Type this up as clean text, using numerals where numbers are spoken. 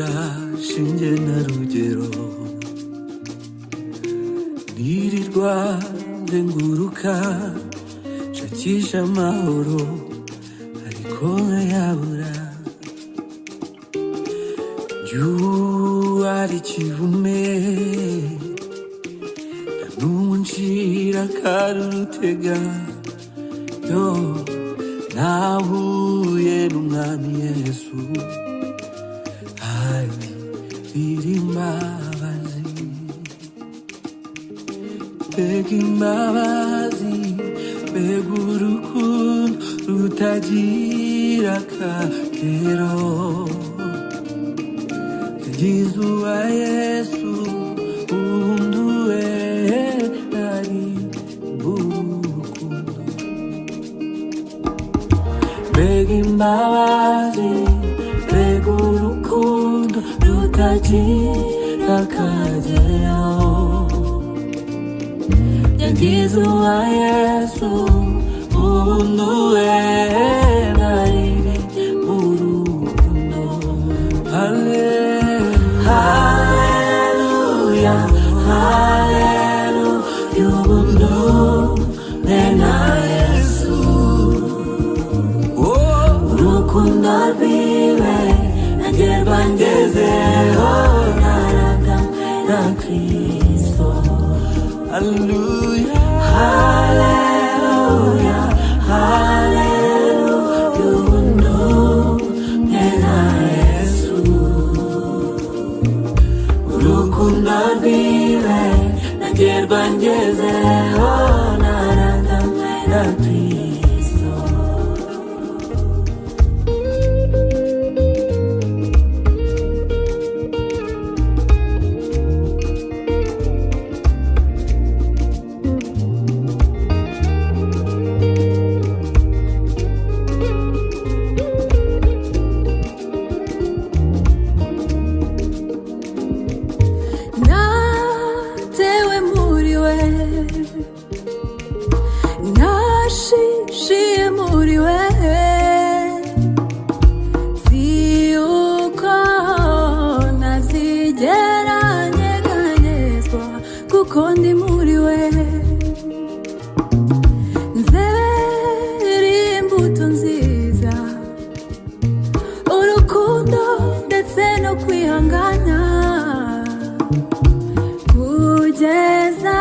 ntagira shinge na rugero, nirirwa nzenguruka shakisha amahoro ariko nkayabura. Ari ikivume numuncira karurutega, yo nahuye n'umwami Yesu ari birimbabazi, mbega imbabazi, mbega urukundo rutagira akagero. Yesu wa Yesu unduwe nari burukundo, mbega imbabazi, mbega urukundo rutagira akagero. Yesu wa Yesu unduwe nari burukundo. Hallelujah, hallelujah, ubuntu nena Yesu, urukundo rwiwe nanjye rwangezeho, naragamwe na Kristo. Hallelujah, hallelujah, hallelujah, ubuntu nena Yesu, urukundo rwiwe nanjye rwangezeho, naragamwe na Kristo. Natewe muri we, nashishiye muri we, si uko nazigera nyeganyezwa kuko ndi muri we. Nzeri imbuto nziza, urukundo ndetse no kwihangana, kugeza